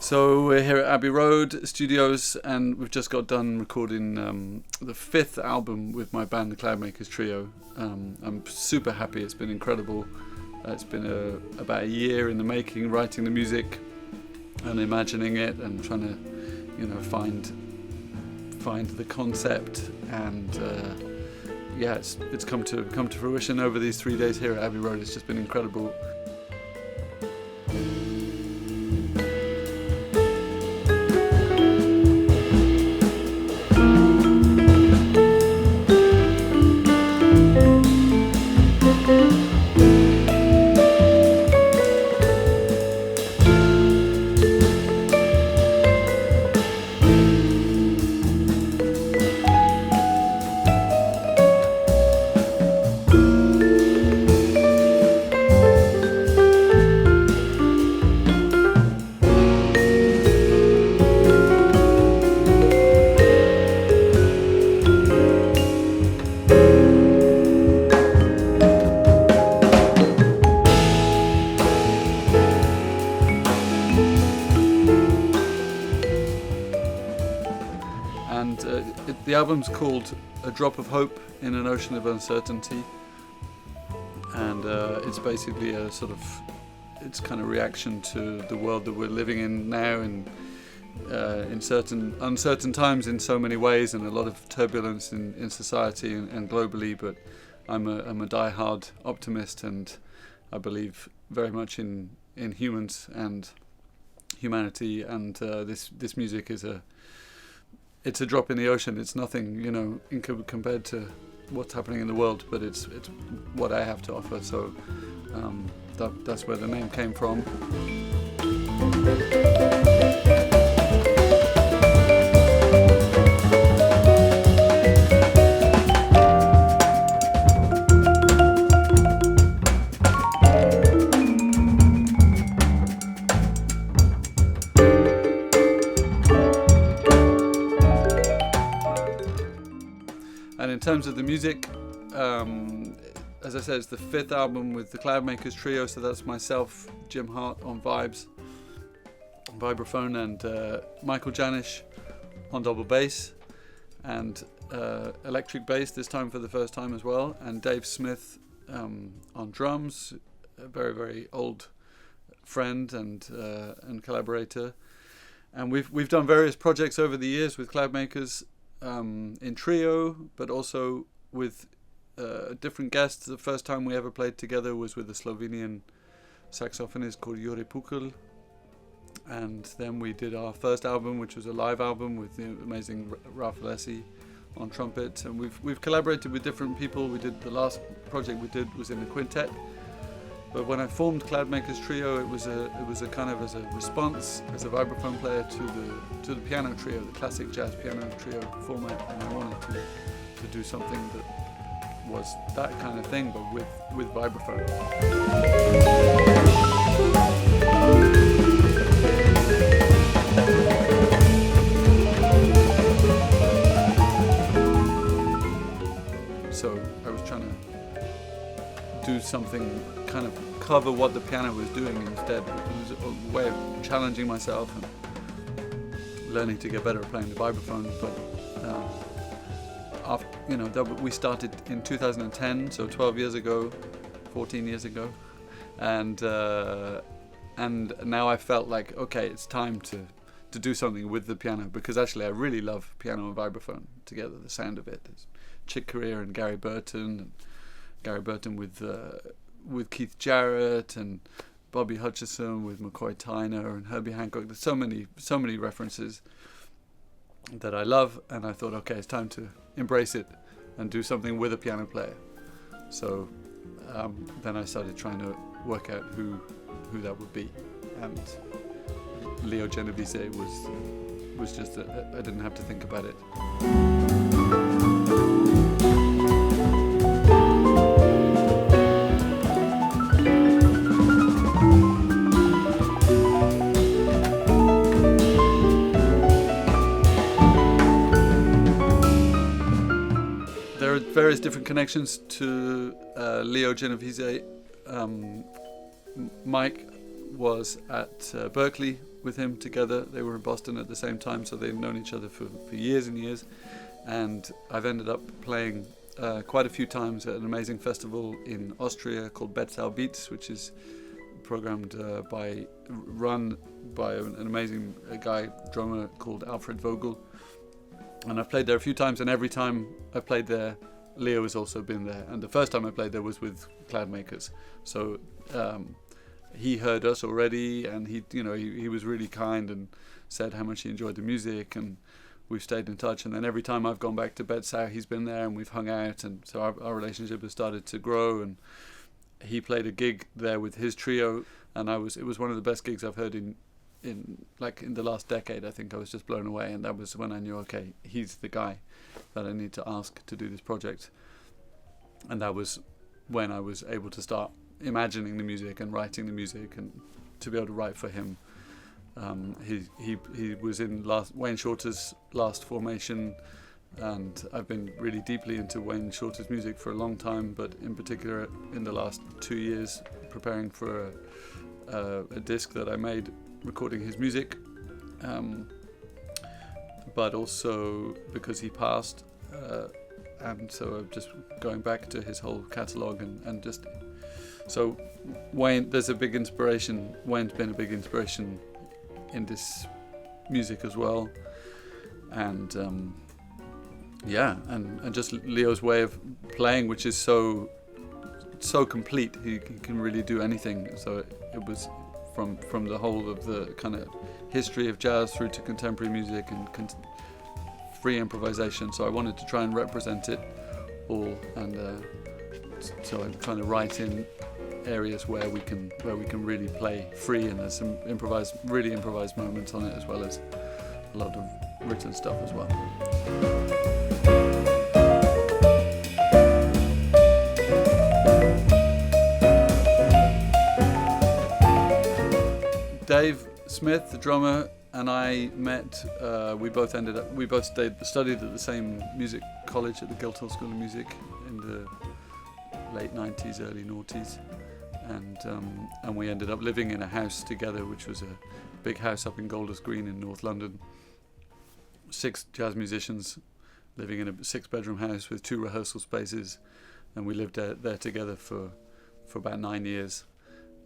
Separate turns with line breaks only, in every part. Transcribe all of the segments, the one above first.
So we're here at Abbey Road Studios, and we've just got done recording the 5th album with my band, the Cloudmakers Trio. I'm super happy. It's been incredible. It's been about a year in the making, writing the music and imagining it, and trying to, find the concept. And it's come to fruition over these 3 days here at Abbey Road. It's just been incredible. The album's called A Drop of Hope in an Ocean of Uncertainty, and it's basically it's kind of reaction to the world that we're living in now, and in certain uncertain times in so many ways, and a lot of turbulence in society and globally. But I'm a die-hard optimist, and I believe very much in humans and humanity, and this music is it's a drop in the ocean. It's nothing, compared to what's happening in the world, but it's what I have to offer. So that's where the name came from. And in terms of the music, as I said, it's the 5th album with the Cloudmakers Trio, so that's myself, Jim Hart on vibes, vibraphone, and Michael Janisch on double bass, and electric bass this time for the first time as well, and Dave Smith on drums, a very, very old friend and collaborator. And we've done various projects over the years with Cloudmakers, in trio, but also with different guests. The first time we ever played together was with a Slovenian saxophonist called Jure Pukel, and then we did our first album, which was a live album with the amazing Ralph Alessi on trumpet, and we've collaborated with different people. The last project we did was in a quintet, but when I formed Cloudmakers Trio, it was a kind of as a response as a vibraphone player to the piano trio, the classic jazz piano trio format, and I wanted to do something that was that kind of thing, but with vibraphone. So I was trying to do something kind of cover what the piano was doing instead. It was a way of challenging myself and learning to get better at playing the vibraphone. But we started in 2010, so 12 years ago, 14 years ago, and now I felt like, okay, it's time to do something with the piano, because actually I really love piano and vibraphone together. The sound of it. There's Chick Corea and Gary Burton with Keith Jarrett, and Bobby Hutcherson with McCoy Tyner and Herbie Hancock. There's so many references that I love, and I thought, okay, it's time to embrace it and do something with a piano player. So then I started trying to work out who that would be, and Leo Genovese was just I didn't have to think about it. Various different connections to Leo Genovese. Mike was at Berkeley with him together. They were in Boston at the same time, so they'd known each other for years and years. And I've ended up playing quite a few times at an amazing festival in Austria called Betzau Beats, which is programmed run by an amazing guy, drummer called Alfred Vogel. And I've played there a few times, and every time I played there, Leo has also been there. And the first time I played there was with Cloudmakers. So he heard us already, and he was really kind and said how much he enjoyed the music, and we've stayed in touch. And then every time I've gone back to Betzau, he's been there, and we've hung out, and so our relationship has started to grow. And he played a gig there with his trio, and it was one of the best gigs I've heard in the last decade. I think I was just blown away, and that was when I knew, okay, he's the guy that I need to ask to do this project. And that was when I was able to start imagining the music and writing the music, and to be able to write for him. He was in Wayne Shorter's last formation, and I've been really deeply into Wayne Shorter's music for a long time, but in particular in the last 2 years preparing for a disc that I made recording his music, but also because he passed, and so I'm just going back to his whole catalogue and just so Wayne, there's a big inspiration. Wayne's been a big inspiration in this music as well, and and just Leo's way of playing, which is so complete. He can really do anything. So it was from the whole of the kind of history of jazz through to contemporary music and free improvisation. So I wanted to try and represent it all, and so I'm trying to write in areas where we can really play free, and there's some really improvised moments on it, as well as a lot of written stuff as well. Dave Smith, the drummer, and I met. We both studied at the same music college at the Guildhall School of Music in the late 90s, early noughties, and we ended up living in a house together, which was a big house up in Golders Green in North London. 6 jazz musicians living in a 6-bedroom house with 2 rehearsal spaces, and we lived there together for about 9 years,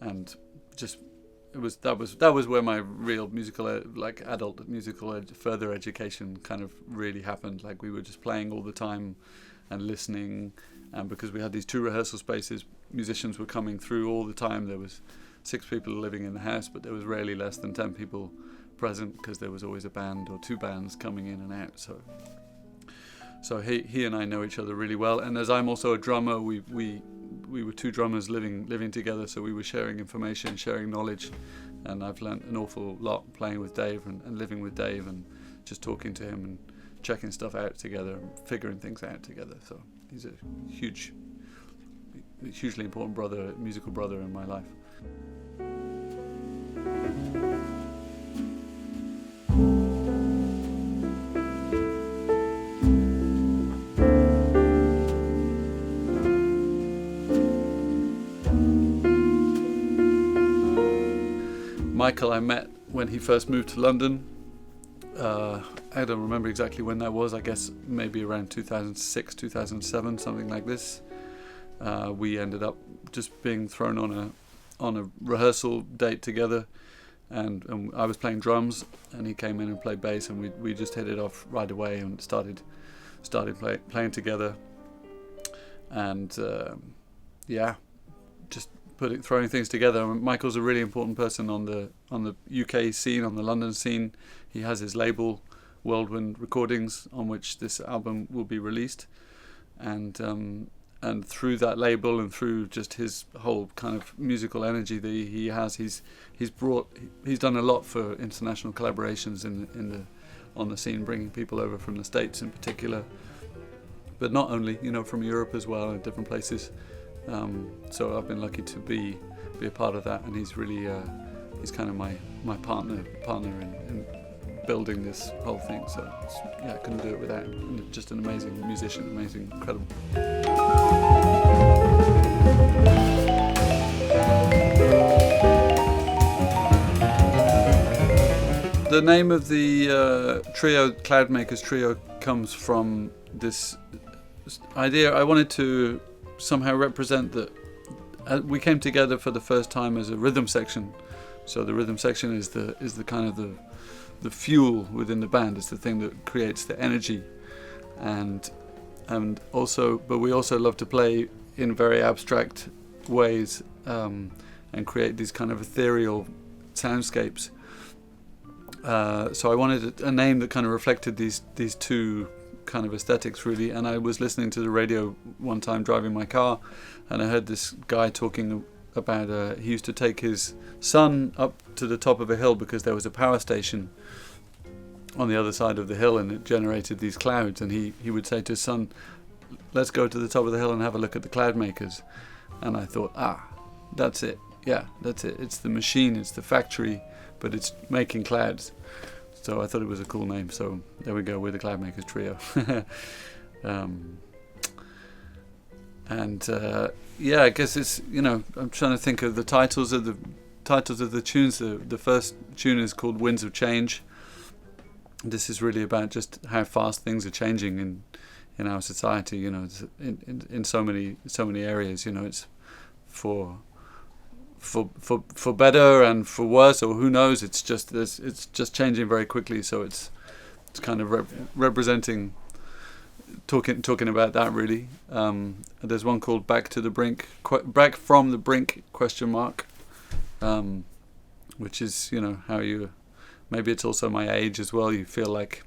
and just. That was where my real musical, adult musical further education kind of really happened. Like, we were just playing all the time and listening, and because we had these 2 rehearsal spaces, musicians were coming through all the time. There was 6 people living in the house, but there was rarely less than 10 people present, because there was always a band or 2 bands coming in and out. So he and I know each other really well, and as I'm also a drummer, we were 2 drummers living together, so we were sharing information, sharing knowledge, and I've learnt an awful lot playing with Dave and living with Dave and just talking to him and checking stuff out together and figuring things out together. So he's a hugely important musical brother in my life. Maciel I met when he first moved to London. I don't remember exactly when that was. I guess maybe around 2006, 2007, something like this. We ended up just being thrown on a rehearsal date together, and I was playing drums, and he came in and played bass, and we just hit it off right away and started playing together, and just throwing things together. Michael's a really important person on the UK scene, on the London scene. He has his label, Whirlwind Recordings, on which this album will be released, and through that label and through just his whole kind of musical energy that he has, he's done a lot for international collaborations on the scene, bringing people over from the States in particular, but not only, from Europe as well and different places. So I've been lucky to be a part of that, and he's really he's kind of my partner in building this whole thing. So I couldn't do it without him. Just an amazing musician, incredible. the name of the trio, Cloudmakers Trio, comes from this idea. I wanted to somehow represent that we came together for the first time as a rhythm section. So the rhythm section is the kind of the fuel within the band. It's the thing that creates the energy, and also, but we also love to play in very abstract ways and create these kind of ethereal soundscapes. So I wanted a name that kind of reflected these two kind of aesthetics, really. And I was listening to the radio one time driving my car, and I heard this guy talking about he used to take his son up to the top of a hill because there was a power station on the other side of the hill, and it generated these clouds, and he would say to his son, let's go to the top of the hill and have a look at the Cloudmakers. And I thought, that's it. Yeah, that's it. It's the machine, it's the factory, but it's making clouds. So I thought it was a cool name. So there we go, we're the Cloudmakers Trio. I guess it's, I'm trying to think of the titles of the tunes. The first tune is called Winds of Change. This is really about just how fast things are changing in our society. It's in so many areas. It's for better and for worse, or who knows. It's just changing very quickly. So it's kind of representing, talking about that, really. There's one called Back to the Brink, Back from the Brink ? Which is how you. Maybe it's also my age as well. You feel like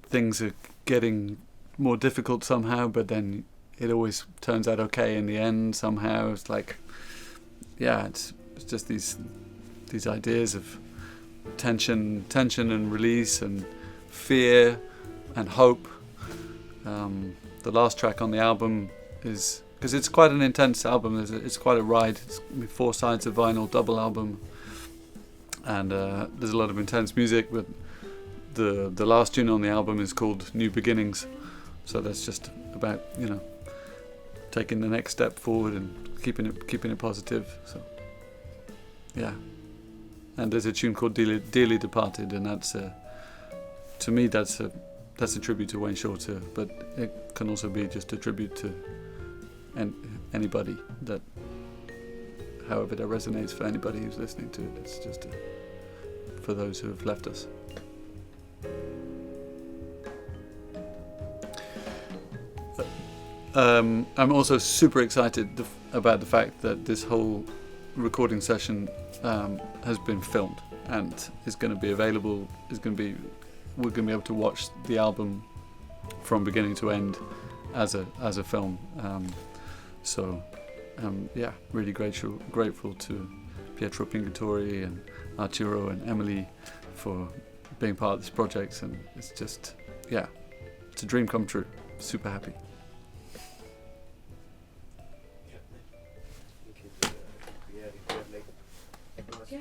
things are getting more difficult somehow, but then it always turns out okay in the end somehow. It's like, it's just these ideas of tension and release and fear and hope. The last track on the album is, because it's quite an intense album. It's quite a ride. It's 4 sides of vinyl, double album. And there's a lot of intense music, but the last tune on the album is called New Beginnings. So that's just about taking the next step forward and keeping it positive. So and there's a tune called Dearly Departed, and that's to me that's a tribute to Wayne Shorter, but it can also be just a tribute to anybody that, however that resonates for anybody who's listening to it. It's just for those who have left us. I'm also super excited about the fact that this whole recording session has been filmed and is going to be available. We're going to be able to watch the album from beginning to end as a film. Really grateful to Pietro, Pingitore and Arturo and Emilie for being part of this project, and it's just, it's a dream come true. Super happy.
Yeah.